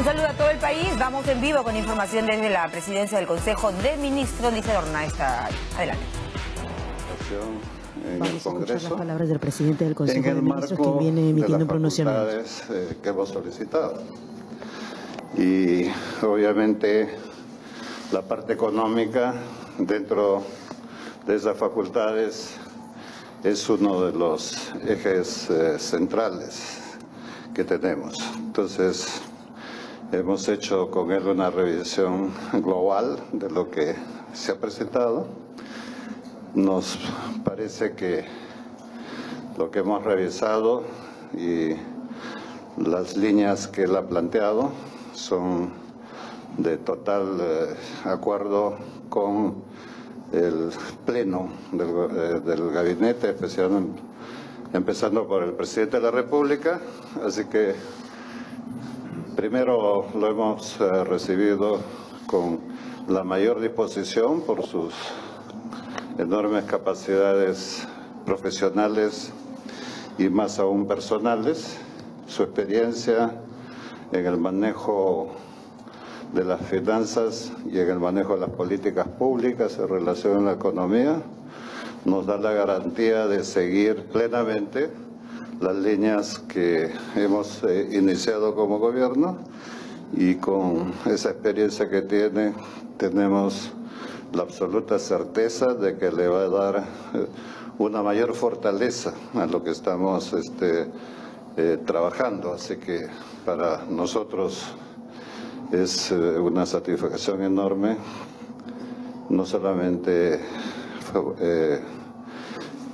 saludo a todo el país. Vamos en vivo con información desde la presidencia del Consejo de Ministros. Lice Dorna está adelante. Vamos a escuchar las palabras del presidente del Consejo de Ministros, que viene emitiendo un pronunciamiento. Que hemos solicitado. Y obviamente la parte económica dentro de esas facultades es uno de los ejes centrales que tenemos. Entonces, hemos hecho con él una revisión global de lo que se ha presentado. Nos parece que lo que hemos revisado y las líneas que él ha planteado son de total acuerdo con el pleno del gabinete, especialmente empezando por el presidente de la República. Así que primero lo hemos recibido con la mayor disposición por sus enormes capacidades profesionales y más aún personales, su experiencia en el manejo de las finanzas y en el manejo de las políticas públicas en relación a la economía, nos da la garantía de seguir plenamente las líneas que hemos iniciado como gobierno, y con esa experiencia que tiene, tenemos la absoluta certeza de que le va a dar una mayor fortaleza a lo que estamos trabajando. Así que para nosotros es una satisfacción enorme, no solamente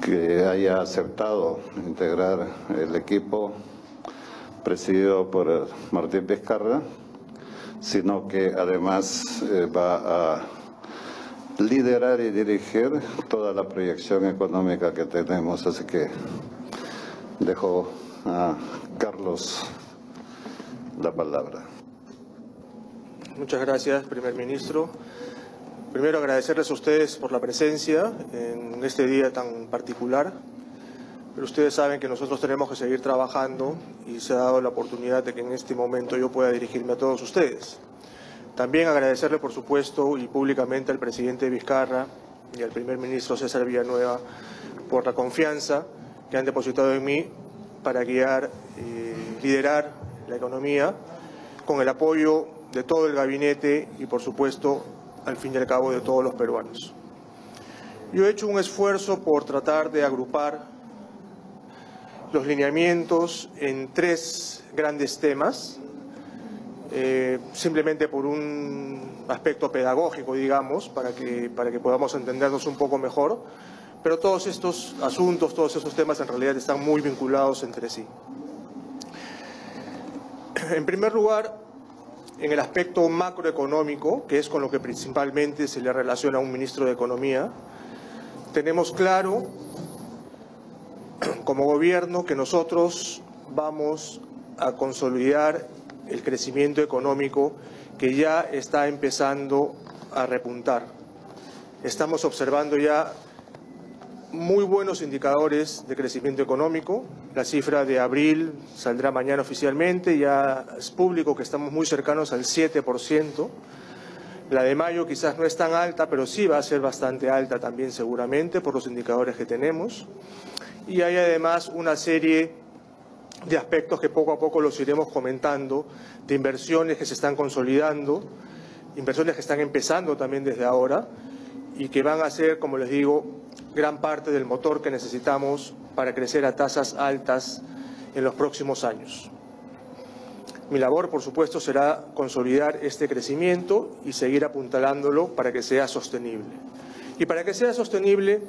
que haya aceptado integrar el equipo presidido por Martín Vizcarra, sino que además va a liderar y dirigir toda la proyección económica que tenemos. Así que dejo a Carlos la palabra. Muchas gracias, primer ministro. Primero, agradecerles a ustedes por la presencia en este día tan particular, pero ustedes saben que nosotros tenemos que seguir trabajando y se ha dado la oportunidad de que en este momento yo pueda dirigirme a todos ustedes. También agradecerle, por supuesto, y públicamente al presidente Vizcarra y al primer ministro César Villanueva por la confianza que han depositado en mí para guiar y liderar la economía, con el apoyo de todo el gabinete y, por supuesto, al fin y al cabo, de todos los peruanos. Yo he hecho un esfuerzo por tratar de agrupar los lineamientos en tres grandes temas, simplemente por un aspecto pedagógico, digamos, para que podamos entendernos un poco mejor, pero todos estos asuntos, todos estos temas en realidad están muy vinculados entre sí. En primer lugar, en el aspecto macroeconómico, que es con lo que principalmente se le relaciona a un ministro de Economía, tenemos claro como gobierno que nosotros vamos a consolidar el crecimiento económico que ya está empezando a repuntar. Estamos observando ya muy buenos indicadores de crecimiento económico. La cifra de abril saldrá mañana oficialmente, ya es público que estamos muy cercanos al 7%. La de mayo quizás no es tan alta, pero sí va a ser bastante alta también seguramente por los indicadores que tenemos. Y hay además una serie de aspectos que poco a poco los iremos comentando, de inversiones que se están consolidando, inversiones que están empezando también desde ahora y que van a ser, como les digo, gran parte del motor que necesitamos para crecer a tasas altas en los próximos años. Mi labor, por supuesto, será consolidar este crecimiento y seguir apuntalándolo para que sea sostenible. Y para que sea sostenible,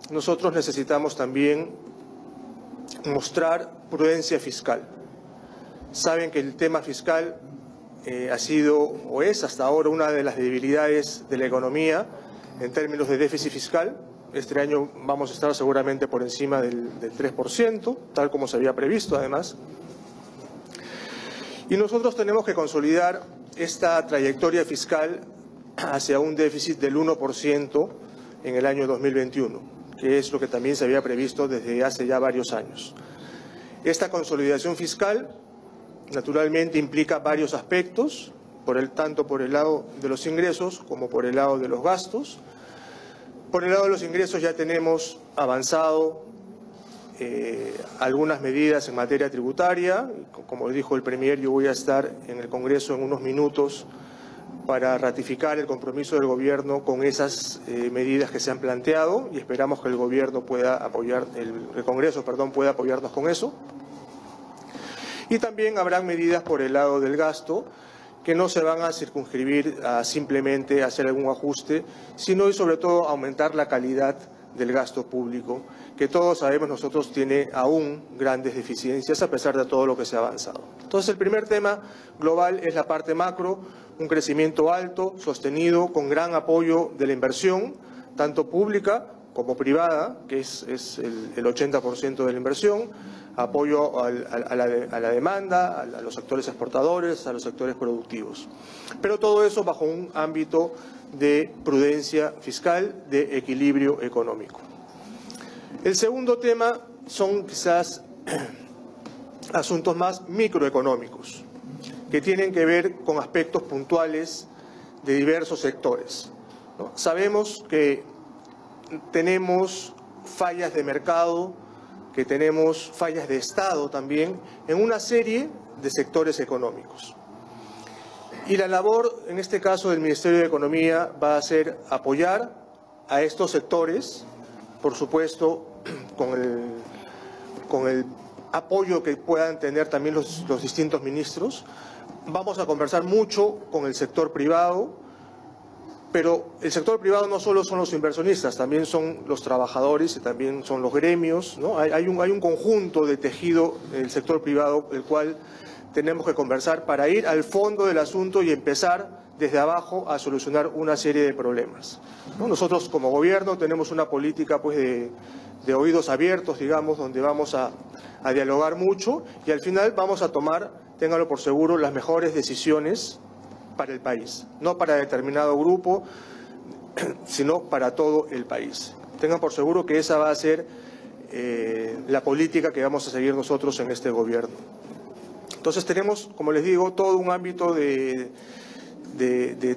nosotros necesitamos también mostrar prudencia fiscal. Saben que el tema fiscal ha sido o es hasta ahora una de las debilidades de la economía en términos de déficit fiscal. Este año vamos a estar seguramente por encima del 3%, tal como se había previsto además. Y nosotros tenemos que consolidar esta trayectoria fiscal hacia un déficit del 1% en el año 2021, que es lo que también se había previsto desde hace ya varios años. Esta consolidación fiscal naturalmente implica varios aspectos, tanto por el lado de los ingresos como por el lado de los gastos. Por el lado de los ingresos ya tenemos avanzado algunas medidas en materia tributaria. Como dijo el Premier, yo voy a estar en el Congreso en unos minutos para ratificar el compromiso del Gobierno con esas medidas que se han planteado y esperamos que el Gobierno pueda apoyar, el Congreso, perdón, pueda apoyarnos con eso. Y también habrán medidas por el lado del gasto que no se van a circunscribir a simplemente hacer algún ajuste, sino y sobre todo aumentar la calidad del gasto público, que todos sabemos nosotros tiene aún grandes deficiencias a pesar de todo lo que se ha avanzado. Entonces el primer tema global es la parte macro, un crecimiento alto, sostenido, con gran apoyo de la inversión, tanto pública como privada, que es el 80% de la inversión, apoyo a la demanda, a los sectores exportadores, a los sectores productivos. Pero todo eso bajo un ámbito de prudencia fiscal, de equilibrio económico. El segundo tema son quizás asuntos más microeconómicos, que tienen que ver con aspectos puntuales de diversos sectores, ¿no? Sabemos que tenemos fallas de mercado, que tenemos fallas de Estado también en una serie de sectores económicos. Y la labor, en este caso del Ministerio de Economía, va a ser apoyar a estos sectores, por supuesto, con el apoyo que puedan tener también los distintos ministros. Vamos a conversar mucho con el sector privado, pero el sector privado no solo son los inversionistas, también son los trabajadores y también son los gremios, ¿no? Hay un conjunto de tejido del sector privado, el cual tenemos que conversar para ir al fondo del asunto y empezar desde abajo a solucionar una serie de problemas, ¿no? Nosotros como gobierno tenemos una política pues de oídos abiertos, digamos, donde vamos a dialogar mucho y al final vamos a tomar, ténganlo por seguro, las mejores decisiones para el país, no para determinado grupo, sino para todo el país. Tengan por seguro que esa va a ser la política que vamos a seguir nosotros en este gobierno. Entonces tenemos, como les digo, todo un ámbito de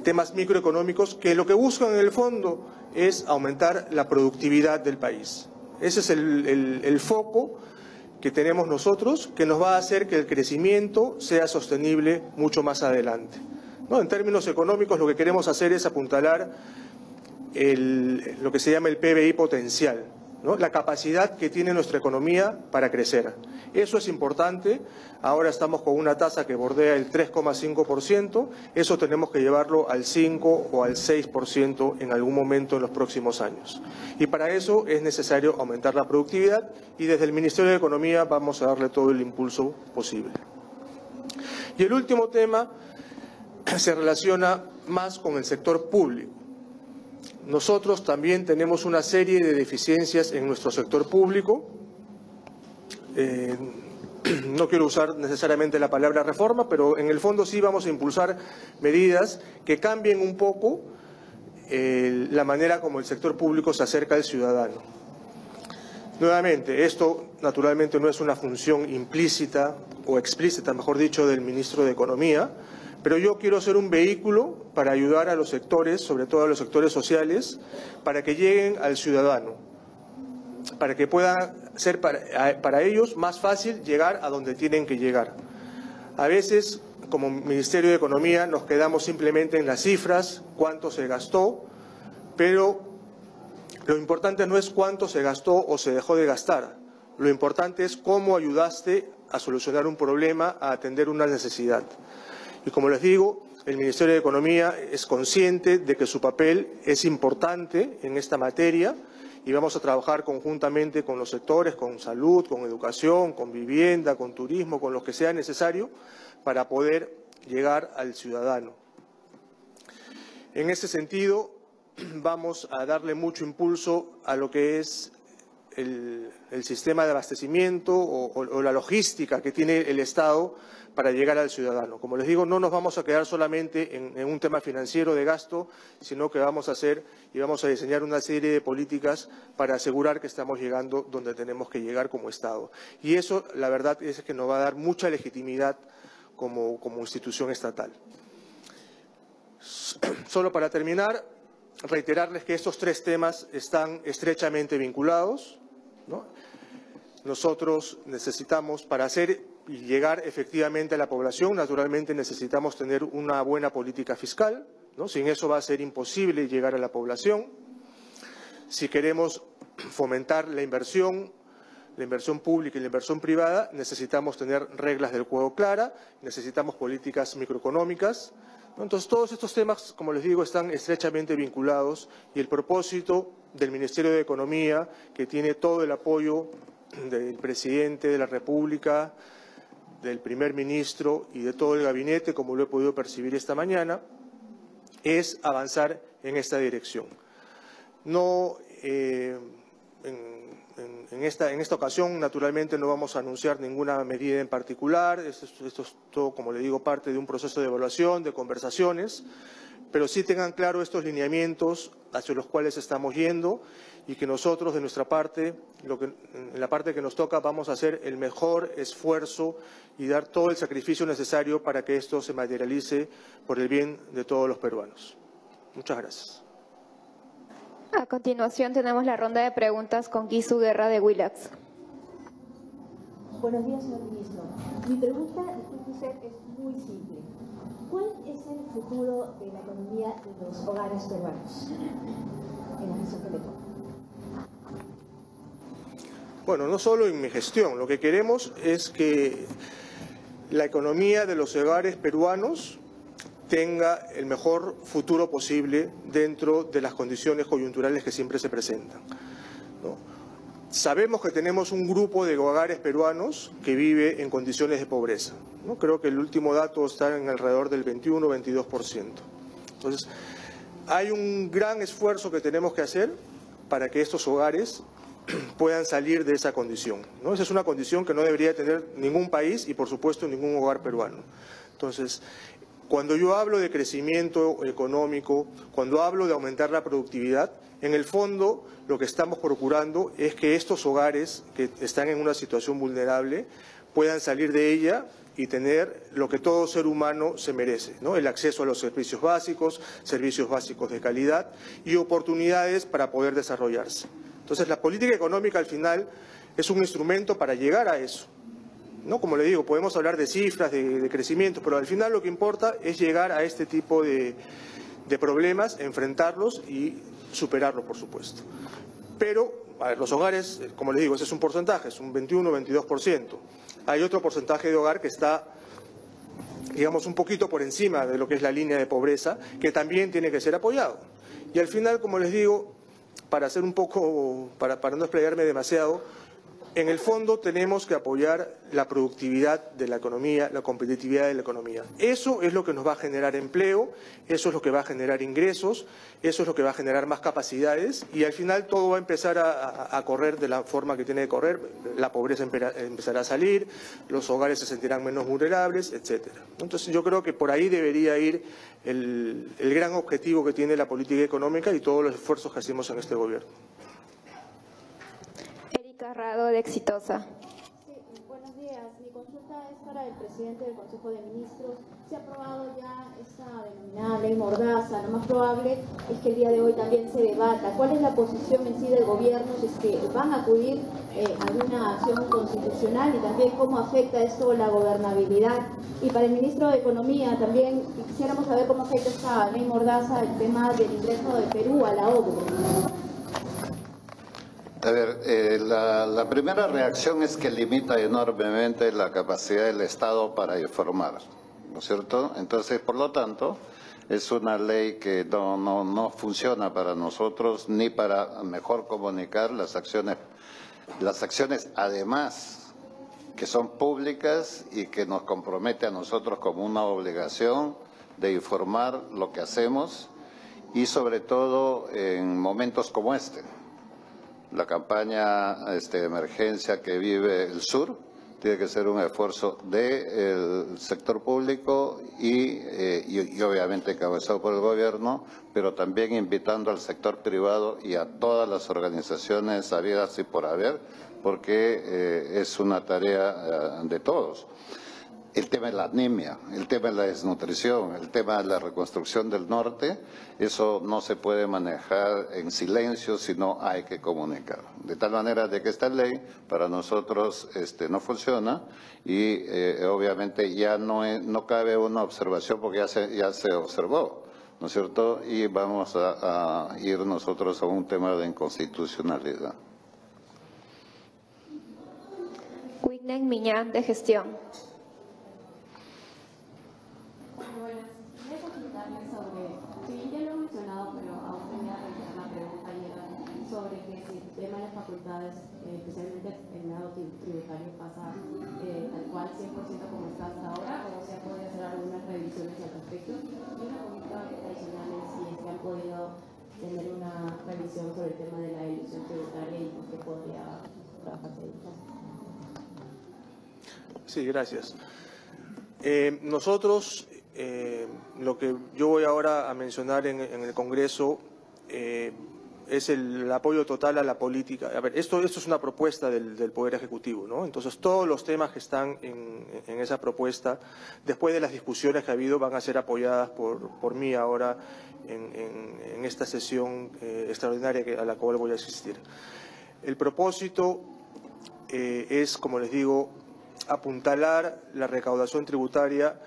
temas microeconómicos que lo que buscan en el fondo es aumentar la productividad del país. Ese es el foco que tenemos nosotros, que nos va a hacer que el crecimiento sea sostenible mucho más adelante, ¿no? En términos económicos, lo que queremos hacer es apuntalar lo que se llama el PBI potencial, ¿no? La capacidad que tiene nuestra economía para crecer. Eso es importante. Ahora estamos con una tasa que bordea el 3,5%. Eso tenemos que llevarlo al 5 o al 6% en algún momento en los próximos años. Y para eso es necesario aumentar la productividad y desde el Ministerio de Economía vamos a darle todo el impulso posible. Y el último tema se relaciona más con el sector público. Nosotros también tenemos una serie de deficiencias en nuestro sector público. No quiero usar necesariamente la palabra reforma, pero en el fondo sí vamos a impulsar medidas que cambien un poco la manera como el sector público se acerca al ciudadano. Nuevamente, esto naturalmente no es una función implícita o explícita, mejor dicho, del ministro de Economía, pero yo quiero ser un vehículo para ayudar a los sectores, sobre todo a los sectores sociales, para que lleguen al ciudadano, para que pueda ser para ellos más fácil llegar a donde tienen que llegar. A veces, como Ministerio de Economía, nos quedamos simplemente en las cifras, cuánto se gastó, pero lo importante no es cuánto se gastó o se dejó de gastar. Lo importante es cómo ayudaste a solucionar un problema, a atender una necesidad. Y como les digo, el Ministerio de Economía es consciente de que su papel es importante en esta materia y vamos a trabajar conjuntamente con los sectores, con salud, con educación, con vivienda, con turismo, con lo que sea necesario para poder llegar al ciudadano. En ese sentido, vamos a darle mucho impulso a lo que es el sistema de abastecimiento o la logística que tiene el Estado para llegar al ciudadano. Como les digo, no nos vamos a quedar solamente en un tema financiero de gasto, sino que vamos a hacer y vamos a diseñar una serie de políticas para asegurar que estamos llegando donde tenemos que llegar como Estado. Y eso, la verdad, es que nos va a dar mucha legitimidad como institución estatal. Solo para terminar, reiterarles que estos tres temas están estrechamente vinculados, ¿no? Nosotros necesitamos, para hacer y llegar efectivamente a la población, naturalmente necesitamos tener una buena política fiscal, ¿no? Sin eso va a ser imposible llegar a la población. Si queremos fomentar la inversión pública y la inversión privada, necesitamos tener reglas del juego claras, necesitamos políticas microeconómicas, ¿no? Entonces, todos estos temas, como les digo, están estrechamente vinculados y el propósito del Ministerio de Economía, que tiene todo el apoyo del Presidente de la República, del Primer Ministro y de todo el gabinete, como lo he podido percibir esta mañana, es avanzar en esta dirección. No, en esta ocasión, naturalmente, no vamos a anunciar ninguna medida en particular. Esto es todo, como le digo, parte de un proceso de evaluación, de conversaciones, pero sí tengan claro estos lineamientos hacia los cuales estamos yendo y que nosotros, de nuestra parte, en la parte que nos toca, vamos a hacer el mejor esfuerzo y dar todo el sacrificio necesario para que esto se materialice por el bien de todos los peruanos. Muchas gracias. A continuación tenemos la ronda de preguntas con Guisu Guerra de Willax. Buenos días, señor ministro. Mi pregunta es muy simple. ¿Cuál es el futuro de la economía de los hogares peruanos en la gestión Telecom? Bueno, no solo en mi gestión. Lo que queremos es que la economía de los hogares peruanos tenga el mejor futuro posible dentro de las condiciones coyunturales que siempre se presentan, ¿no? Sabemos que tenemos un grupo de hogares peruanos que vive en condiciones de pobreza, ¿no? Creo que el último dato está en alrededor del 21-22%. Entonces, hay un gran esfuerzo que tenemos que hacer para que estos hogares puedan salir de esa condición, ¿no? Esa es una condición que no debería tener ningún país y, por supuesto, ningún hogar peruano. Entonces, cuando yo hablo de crecimiento económico, cuando hablo de aumentar la productividad, en el fondo lo que estamos procurando es que estos hogares que están en una situación vulnerable puedan salir de ella y tener lo que todo ser humano se merece, ¿no? El acceso a los servicios básicos de calidad y oportunidades para poder desarrollarse. Entonces, la política económica al final es un instrumento para llegar a eso, ¿no? Como le digo, podemos hablar de cifras, de crecimiento, pero al final lo que importa es llegar a este tipo de problemas, enfrentarlos y superarlos, por supuesto. Pero, a ver, los hogares, como les digo, ese es un porcentaje, es un 21-22%. Hay otro porcentaje de hogar que está, digamos, un poquito por encima de lo que es la línea de pobreza, que también tiene que ser apoyado. Y al final, como les digo, para hacer un poco, para no explayarme demasiado, en el fondo tenemos que apoyar la productividad de la economía, la competitividad de la economía. Eso es lo que nos va a generar empleo, eso es lo que va a generar ingresos, eso es lo que va a generar más capacidades y al final todo va a empezar a correr de la forma que tiene que correr, la pobreza empezará a salir, los hogares se sentirán menos vulnerables, etcétera. Entonces yo creo que por ahí debería ir el gran objetivo que tiene la política económica y todos los esfuerzos que hacemos en este gobierno. Carrado de Exitosa. Sí, buenos días. Mi consulta es para el presidente del Consejo de Ministros. Se ha aprobado ya esta denominada ley Mordaza. Lo más probable es que el día de hoy también se debata. ¿Cuál es la posición en sí del gobierno? Si es que van a acudir a alguna acción constitucional y también cómo afecta esto la gobernabilidad. Y para el ministro de Economía también quisiéramos saber cómo afecta esta ley Mordaza el tema del ingreso de Perú a la OCDE. A ver, la primera reacción es que limita enormemente la capacidad del Estado para informar, ¿no es cierto? Entonces, por lo tanto, es una ley que no funciona para nosotros ni para mejor comunicar las acciones además que son públicas y que nos compromete a nosotros como una obligación de informar lo que hacemos y sobre todo en momentos como este. La campaña de emergencia que vive el sur tiene que ser un esfuerzo del sector público y obviamente encabezado por el gobierno, pero también invitando al sector privado y a todas las organizaciones habidas y por haber, porque es una tarea de todos. el tema de la anemia, el tema de la desnutrición, el tema de la reconstrucción del norte, eso no se puede manejar en silencio, sino hay que comunicar. De tal manera de que esta ley para nosotros no funciona y obviamente ya no cabe una observación porque ya se observó, ¿no es cierto? Y vamos a ir nosotros a un tema de inconstitucionalidad. Wignen Miñán, de Gestión. Buenas, quería consultarle sobre, sí, ya lo he mencionado, pero aún tenía que hacer la pregunta ayer sobre que si el tema de las facultades, especialmente el lado tributario, pasa tal cual 100% como está hasta ahora, o se puede hacer algunas revisiones al respecto. Y una pregunta adicional es si es que han podido tener una revisión sobre el tema de la ilusión tributaria y por qué podría trabajarse ahí. Sí, gracias. Nosotros, lo que yo voy ahora a mencionar en el Congreso es el apoyo total a la política. A ver, esto es una propuesta del Poder Ejecutivo, ¿no? Entonces, todos los temas que están en esa propuesta, después de las discusiones que ha habido, van a ser apoyadas por mí ahora en esta sesión extraordinaria a la cual voy a asistir. El propósito es, como les digo, apuntalar la recaudación tributaria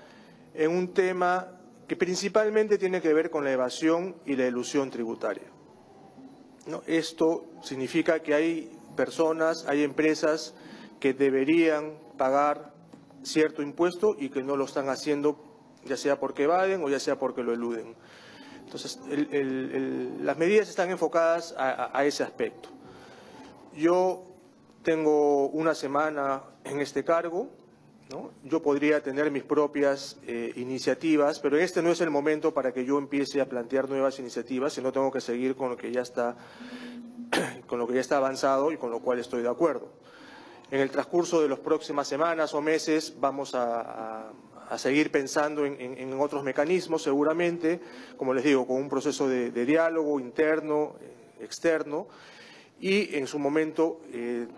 en un tema que principalmente tiene que ver con la evasión y la elusión tributaria, ¿no? Esto significa que hay personas, hay empresas que deberían pagar cierto impuesto y que no lo están haciendo, ya sea porque evaden o ya sea porque lo eluden. Entonces, las medidas están enfocadas a ese aspecto. Yo tengo una semana en este cargo, ¿no? Yo podría tener mis propias iniciativas, pero este no es el momento para que yo empiece a plantear nuevas iniciativas, sino tengo que seguir con lo que ya está, avanzado y con lo cual estoy de acuerdo. En el transcurso de las próximas semanas o meses vamos a seguir pensando en otros mecanismos, seguramente, como les digo, con un proceso de diálogo interno, externo, y en su momento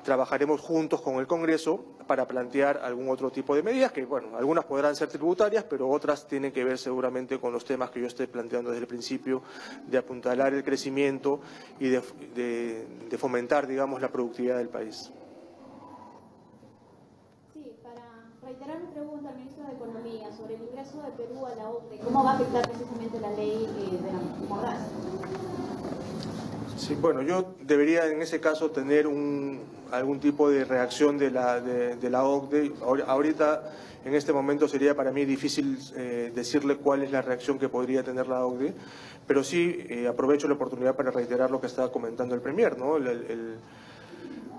trabajaremos juntos con el Congreso para plantear algún otro tipo de medidas que, bueno, algunas podrán ser tributarias, pero otras tienen que ver seguramente con los temas que yo estoy planteando desde el principio, de apuntalar el crecimiento y de fomentar, digamos, la productividad del país. Sí, para reiterar mi pregunta al ministro de Economía sobre el ingreso de Perú a la OCDE, ¿cómo va a afectar precisamente la ley de la mordaza? Sí, bueno, yo debería en ese caso tener algún tipo de reacción de la OCDE. Ahorita, en este momento, sería para mí difícil decirle cuál es la reacción que podría tener la OCDE, pero sí aprovecho la oportunidad para reiterar lo que estaba comentando el Premier, ¿no?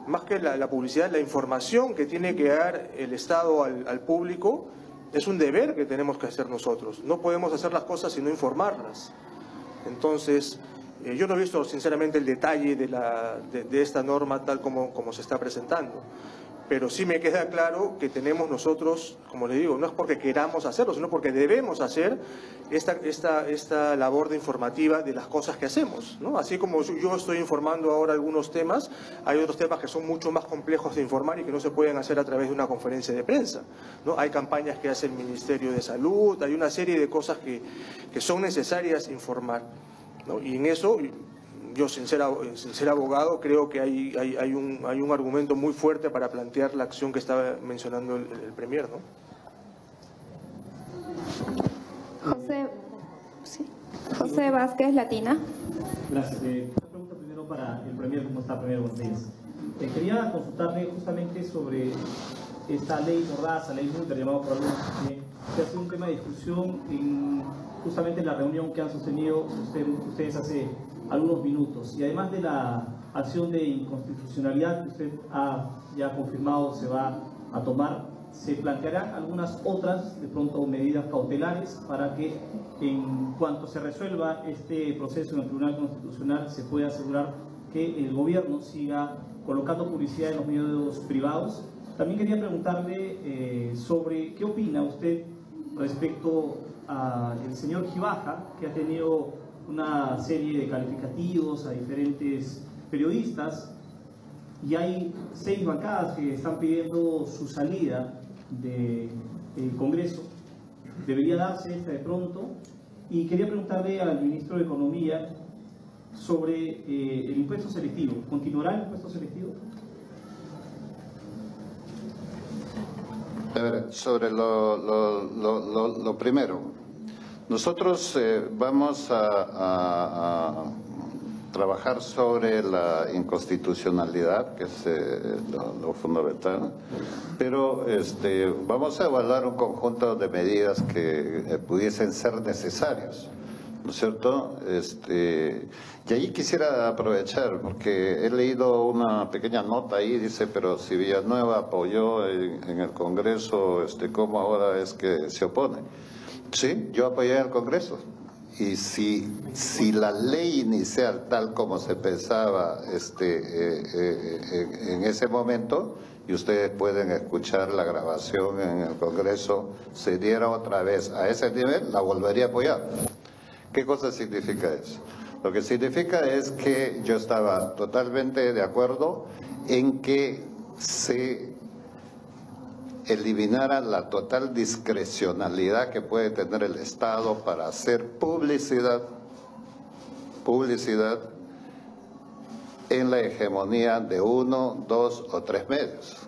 Más que la publicidad, la información que tiene que dar el Estado al público es un deber que tenemos que hacer nosotros. No podemos hacer las cosas sino informarlas. Entonces, yo no he visto sinceramente el detalle de esta norma tal como se está presentando, pero sí me queda claro que tenemos nosotros, como le digo, no es porque queramos hacerlo, sino porque debemos hacer esta labor de informativa de las cosas que hacemos, ¿no? Así como yo estoy informando ahora algunos temas, hay otros temas que son mucho más complejos de informar y que no se pueden hacer a través de una conferencia de prensa, ¿no? Hay campañas que hace el Ministerio de Salud, hay una serie de cosas que son necesarias informar, ¿no? Y en eso, yo, sin ser abogado, creo que hay un argumento muy fuerte para plantear la acción que estaba mencionando el Premier, ¿no? José Vázquez, Latina. Gracias. Una pregunta primero para el Premier. ¿Cómo está, Premier? Buenos días. Quería consultarle justamente sobre esta ley mordaza, ley Mulder, llamado por algunos, que ha sido un tema de discusión justamente en la reunión que han sostenido ustedes hace algunos minutos. Y además de la acción de inconstitucionalidad que usted ha ya confirmado se va a tomar, se plantearán algunas otras, de pronto, medidas cautelares para que en cuanto se resuelva este proceso en el Tribunal Constitucional se pueda asegurar que el gobierno siga colocando publicidad en los medios privados. También quería preguntarle sobre qué opina usted respecto al señor Gibaja, que ha tenido una serie de calificativos a diferentes periodistas, y hay 6 bancadas que están pidiendo su salida el Congreso. Debería darse esta de pronto. Y quería preguntarle al ministro de Economía sobre el impuesto selectivo. ¿Continuará el impuesto selectivo? A ver, sobre lo primero, nosotros vamos a trabajar sobre la inconstitucionalidad, que es lo fundamental, pero vamos a evaluar un conjunto de medidas que pudiesen ser necesarias, ¿no es cierto? Y ahí quisiera aprovechar, porque he leído una pequeña nota ahí, dice, pero si Villanueva apoyó en el Congreso, ¿cómo ahora es que se opone? Sí, yo apoyé en el Congreso. Y si la ley inicial, tal como se pensaba en ese momento, y ustedes pueden escuchar la grabación en el Congreso, se diera otra vez a ese nivel, la volvería a apoyar. ¿Qué cosa significa eso? Lo que significa es que yo estaba totalmente de acuerdo en que se eliminara la total discrecionalidad que puede tener el Estado para hacer publicidad en la hegemonía de 1, 2 o 3 medios.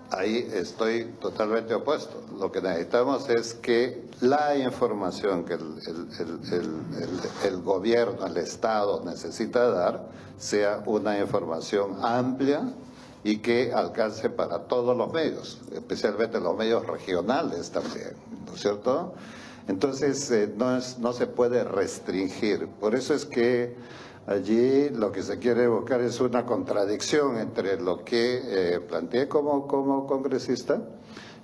Ahí estoy totalmente opuesto. Lo que necesitamos es que la información que el gobierno, el Estado necesita dar, sea una información amplia y que alcance para todos los medios, especialmente los medios regionales también, ¿no es cierto? Entonces no se puede restringir. Por eso es que allí lo que se quiere buscar es una contradicción entre lo que planteé como congresista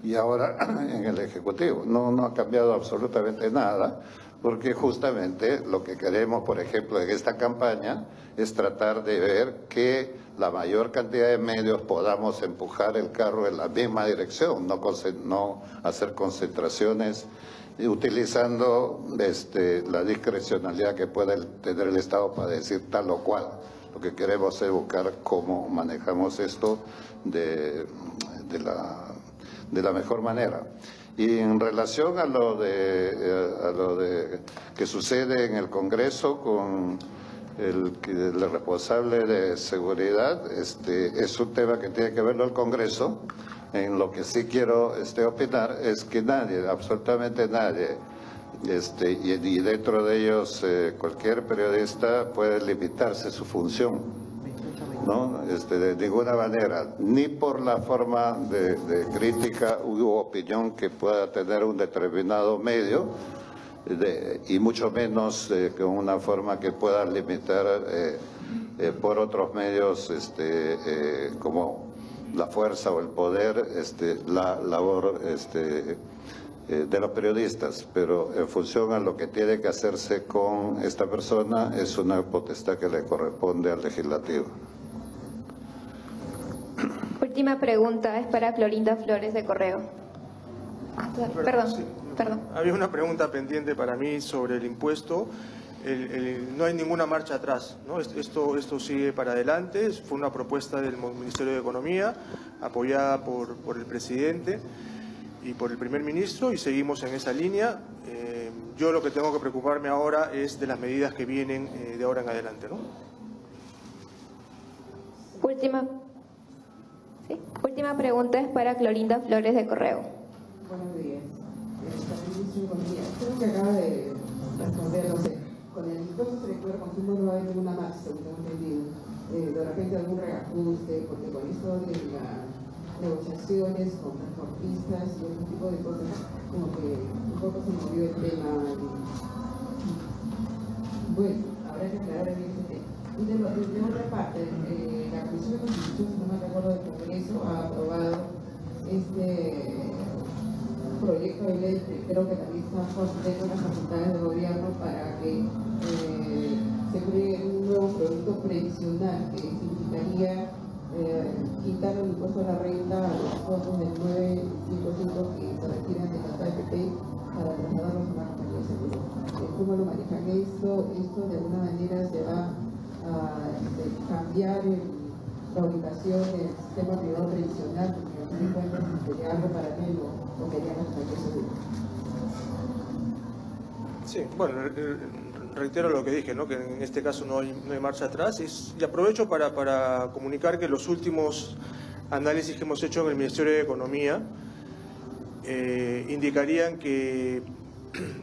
y ahora en el Ejecutivo. No ha cambiado absolutamente nada, porque justamente lo que queremos, por ejemplo, en esta campaña es tratar de ver que la mayor cantidad de medios podamos empujar el carro en la misma dirección, no hacer concentraciones utilizando la discrecionalidad que puede tener el Estado para decir tal o cual. Lo que queremos es buscar cómo manejamos esto de la mejor manera. Y en relación a lo de que sucede en el Congreso con el responsable de seguridad, es un tema que tiene que verlo el Congreso. En lo que sí quiero opinar es que nadie, absolutamente nadie, y dentro de ellos cualquier periodista puede limitarse su función, ¿no? De ninguna manera, ni por la forma de crítica u opinión que pueda tener un determinado medio, y mucho menos con una forma que pueda limitar por otros medios como la fuerza o el poder, la labor de los periodistas, pero en función a lo que tiene que hacerse con esta persona es una potestad que le corresponde al legislativo. Última pregunta es para Clorinda Flores de Correo. Perdón. Había una pregunta pendiente para mí sobre el impuesto. No hay ninguna marcha atrás, ¿no? Esto sigue para adelante. Fue una propuesta del Ministerio de Economía, apoyada por el presidente y por el primer ministro, y seguimos en esa línea. Yo lo que tengo que preocuparme ahora es de las medidas que vienen de ahora en adelante, ¿no? Última pregunta es para Clorinda Flores de Correo. Buenos días. Creo que acaba de responder, no sé, con el impuesto selectivo de consumo no va a haber ninguna marcha, según tengo entendido. De repente algún reajuste, porque con esto de las negociaciones con transportistas y otro tipo de cosas, como que un poco se movió el tema. Bueno, habrá que aclarar en ese tema. Y de otra parte, la Comisión de Constitución, si no me recuerdo, del Congreso ha aprobado proyecto de ley que creo que también está dentro de las facultades del gobierno para que se cree un nuevo producto previsional que significaría quitar el impuesto a la renta a los fondos del 955 que se retiran de la AFP para trasladarlos a una compañía de seguro. ¿Cómo lo manejan esto? ¿Esto de alguna manera se va a cambiar la ubicación del sistema privado previsional? Porque a fin de cuentas sería algo paralelo cotidianas para que se viva. Sí, bueno, reitero lo que dije, ¿no? Que en este caso no hay marcha atrás. Y aprovecho para comunicar que los últimos análisis que hemos hecho en el Ministerio de Economía indicarían que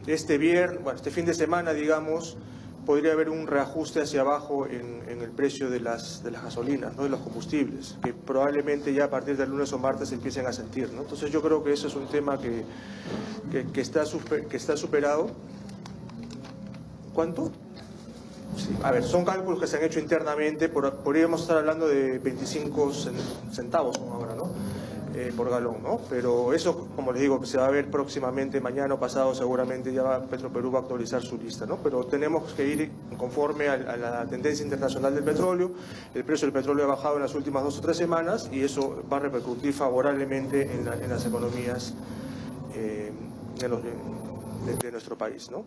este fin de semana, digamos, podría haber un reajuste hacia abajo en el precio de las gasolinas, ¿no? De los combustibles, que probablemente ya a partir del lunes o martes se empiecen a sentir, ¿no? Entonces yo creo que eso es un tema que está superado. ¿Cuánto? Sí. A ver, son cálculos que se han hecho internamente, podríamos estar hablando de 25 centavos ahora, ¿no? Por galón, ¿no? Pero eso, como les digo, se va a ver próximamente, mañana o pasado seguramente ya Petroperú va a actualizar su lista, ¿no? Pero tenemos que ir conforme a la tendencia internacional del petróleo. El precio del petróleo ha bajado en las últimas 2 o 3 semanas y eso va a repercutir favorablemente en las economías de nuestro país, ¿no?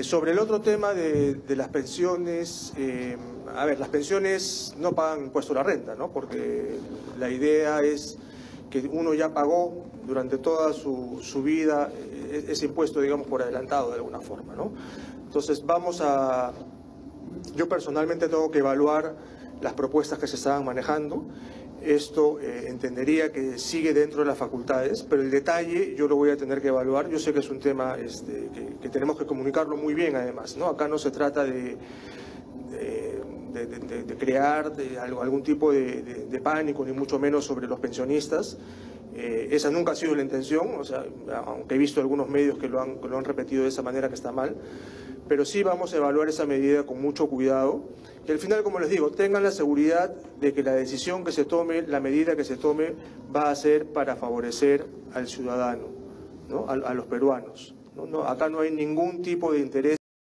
Sobre el otro tema de las pensiones, a ver, las pensiones no pagan impuesto a la renta, ¿no? Porque la idea es que uno ya pagó durante toda su vida ese impuesto, digamos, por adelantado de alguna forma, ¿no? Entonces yo personalmente tengo que evaluar las propuestas que se estaban manejando. Esto entendería que sigue dentro de las facultades, pero el detalle yo lo voy a tener que evaluar. Yo sé que es un tema que tenemos que comunicarlo muy bien, además, ¿no? Acá no se trata de crear algún tipo de pánico, ni mucho menos sobre los pensionistas. Esa nunca ha sido la intención, o sea, aunque he visto algunos medios que lo han repetido de esa manera, que está mal, pero sí vamos a evaluar esa medida con mucho cuidado. Y al final, como les digo, tengan la seguridad de que la decisión que se tome, la medida que se tome, va a ser para favorecer al ciudadano, ¿no? A los peruanos, ¿no? Acá no hay ningún tipo de interés